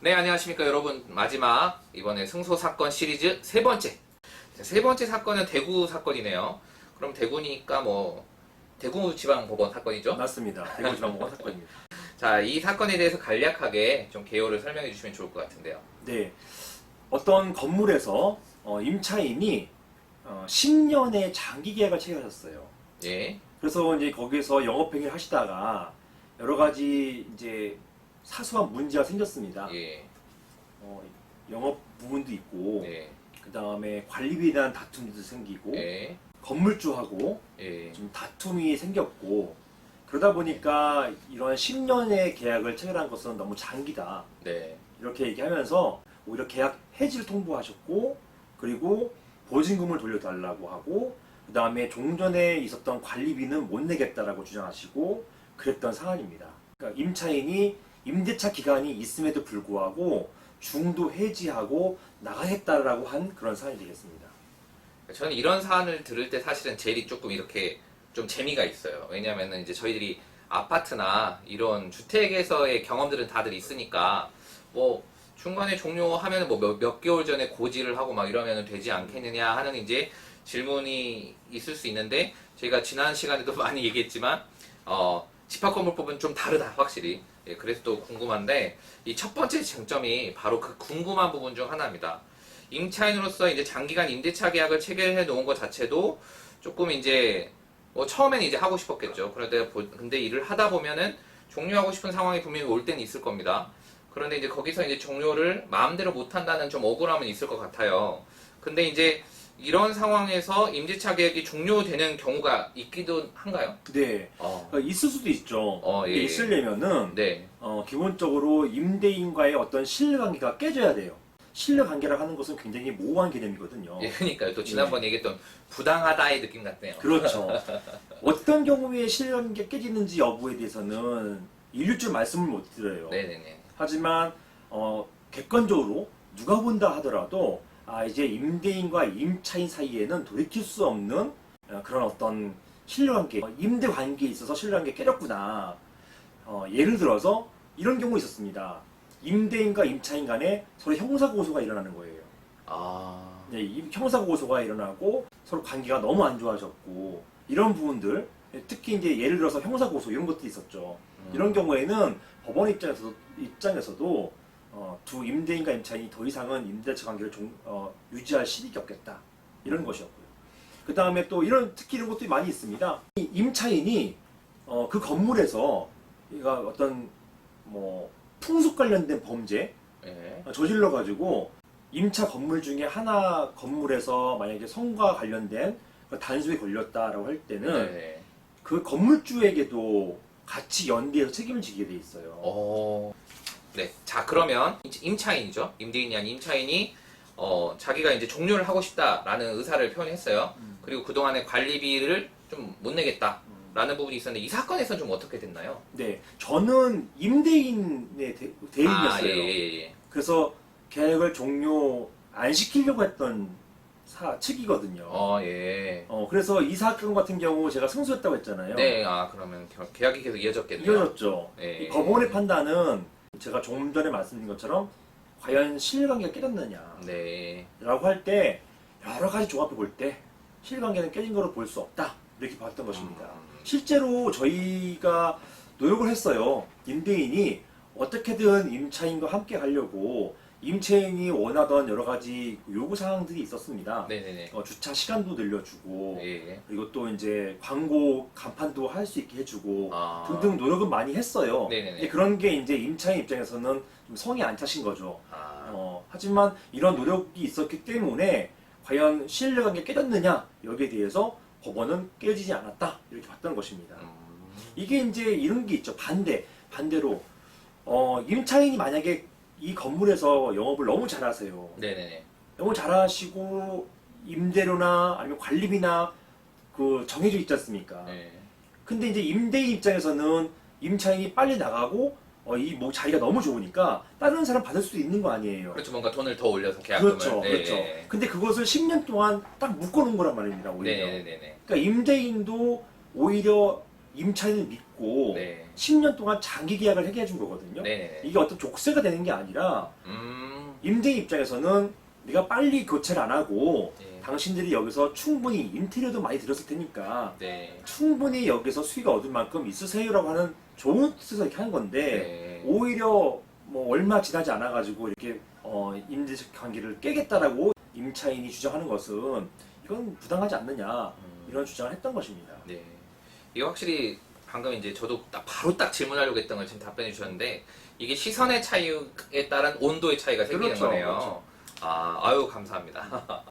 네, 안녕하십니까 여러분. 마지막 이번에 승소사건 시리즈 세 번째. 세 번째 사건은 대구 사건이네요. 그럼 대구니까 뭐 대구지방법원 사건이죠? 맞습니다. 대구지방법원 사건입니다. 자, 이 사건에 대해서 간략하게 좀 개요를 설명해 주시면 좋을 것 같은데요. 네, 어떤 건물에서 임차인이 10년의 장기 계약을 체결하셨어요. 예, 그래서 이제 거기서 영업행위를 하시다가 여러 가지 이제 사소한 문제가 생겼습니다. 예, 영업 부분도 있고, 예, 그 다음에 관리비에 대한 다툼도 생기고, 예, 건물주하고 예, 좀 다툼이 생겼고, 그러다 보니까 이런 10년의 계약을 체결한 것은 너무 장기다. 네, 이렇게 얘기하면서 오히려 계약 해지를 통보하셨고, 그리고 보증금을 돌려달라고 하고, 그 다음에 종전에 있었던 관리비는 못 내겠다라고 주장하시고 그랬던 상황입니다. 그러니까 임차인이 임대차 기간이 있음에도 불구하고 중도 해지하고 나가겠다라고 한 그런 사안이 되겠습니다. 저는 이런 사안을 들을 때 사실은 제일이 조금 이렇게 좀 재미가 있어요. 왜냐하면 이제 저희들이 아파트나 이런 주택에서의 경험들은 다들 있으니까 뭐 중간에 종료하면 뭐 몇 개월 전에 고지를 하고 막 이러면 되지 않겠느냐 하는 이제 질문이 있을 수 있는데, 저희가 지난 시간에도 많이 얘기했지만 집합건물법은 좀 다르다 확실히. 예, 그래서 또 궁금한데, 이 첫 번째 쟁점이 바로 그 궁금한 부분 중 하나입니다. 임차인으로서 이제 장기간 임대차 계약을 체결해 놓은 것 자체도 조금 이제 뭐 처음에는 이제 하고 싶었겠죠. 근데 일을 하다 보면은 종료하고 싶은 상황이 분명히 올 때는 있을 겁니다. 그런데 이제 거기서 이제 종료를 마음대로 못 한다는 좀 억울함은 있을 것 같아요. 근데 이제 이런 상황에서 임대차 계약이 종료되는 경우가 있기도 한가요? 네, 그러니까 있을 수도 있죠. 예. 근데 있으려면은 네. 기본적으로 임대인과의 어떤 신뢰관계가 깨져야 돼요. 신뢰관계라 하는 것은 굉장히 모호한 개념이거든요. 예, 그러니까요. 또 지난번 얘기했던 부당하다의 느낌 같네요. 그렇죠. 어떤 경우에 신뢰관계가 깨지는지 여부에 대해서는 일률적 말씀을 못 드려요. 네네네. 하지만 객관적으로 누가 본다 하더라도 이제 임대인과 임차인 사이에는 돌이킬 수 없는 그런 어떤 신뢰관계, 임대 관계에 있어서 신뢰관계 깨졌구나. 예를 들어서 이런 경우 있었습니다. 임대인과 임차인 간에 서로 형사고소가 일어나는 거예요. 네, 형사고소가 일어나고 서로 관계가 너무 안 좋아졌고, 이런 부분들, 특히 이제 예를 들어서 형사고소 이런 것도 있었죠. 이런 경우에는 법원 입장에서도 두 임대인과 임차인이 더 이상은 임대차 관계를 유지할 실익이 없겠다, 이런 것이었고요. 그 다음에 또 특히 이런 것도 많이 있습니다. 이 임차인이 그 건물에서 어떤 뭐 풍속 관련된 범죄 네. 저질러 가지고 임차 건물 중에 하나 건물에서 만약에 성과 관련된 단속에 걸렸다라고 할 때는 네. 그 건물주에게도 같이 연대해서 책임을 지게 돼 있어요. 네. 자, 그러면 임차인이죠. 임대인이 아닌 임차인이 자기가 이제 종료를 하고 싶다라는 의사를 표현했어요. 그리고 그동안의 관리비를 좀 못 내겠다라는 부분이 있었는데, 이 사건에서는 좀 어떻게 됐나요? 네, 저는 임대인의 대리인이었어요. 예. 그래서 계약을 종료 안 시키려고 했던 측이거든요. 예. 그래서 이 사건 같은 경우 제가 승소했다고 했잖아요. 네, 그러면 계약이 계속 이어졌겠네요. 이어졌죠. 예. 이 법원의 판단은 제가 조금 전에 말씀드린 것처럼 과연 신뢰관계가 깨졌느냐 네. 라고 할 때 여러 가지 종합해 볼 때 신뢰관계는 깨진 거로 볼 수 없다, 이렇게 봤던 것입니다. 실제로 저희가 노력을 했어요. 임대인이 어떻게든 임차인과 함께 가려고 임차인이 원하던 여러 가지 요구 사항들이 있었습니다. 네네네. 주차 시간도 늘려주고, 예. 그리고 또 이제 광고 간판도 할 수 있게 해주고 등등 노력은 많이 했어요. 네네네. 근데 그런 게 이제 임차인 입장에서는 좀 성이 안 차신 거죠. 아. 하지만 이런 노력이 있었기 때문에 과연 신뢰관계 깨졌느냐, 여기에 대해서 법원은 깨지지 않았다, 이렇게 봤던 것입니다. 이게 이제 이런 게 있죠. 반대로 임차인이 만약에 이 건물에서 영업을 너무 잘하세요. 네네네. 너무 잘하시고 임대료나 아니면 관리비나 정해져 있지 않습니까? 네. 근데 이제 임대인 입장에서는 임차인이 빨리 나가고 자리가 너무 좋으니까 다른 사람 받을 수도 있는 거 아니에요. 그렇죠. 뭔가 돈을 더 올려서 계약금을. 그렇죠, 네. 그렇죠. 근데 그것을 10년 동안 딱 묶어놓은 거란 말입니다, 오히려. 네네네. 그러니까 임대인도 오히려 임차인을 믿고 네. 10년 동안 장기 계약을 하게 해준 거거든요. 네네네. 이게 어떤 족쇄가 되는 게 아니라 임대인 입장에서는 네가 빨리 교체를 안 하고 네. 당신들이 여기서 충분히 인테리어도 많이 들었을 테니까 네. 충분히 여기서 수익을 얻을 만큼 있으세요라고 하는 좋은 뜻에서 이렇게 한 건데 네. 오히려 뭐 얼마 지나지 않아 가지고 이렇게 임대 관계를 깨겠다라고 임차인이 주장하는 것은 이건 부당하지 않느냐 이런 주장을 했던 것입니다. 네. 이게 확실히 방금 이제 저도 바로 딱 질문하려고 했던 걸 지금 답변해 주셨는데 이게 시선의 차이에 따른 온도의 차이가 생기는 그렇죠, 거네요. 그렇죠. 아유 감사합니다.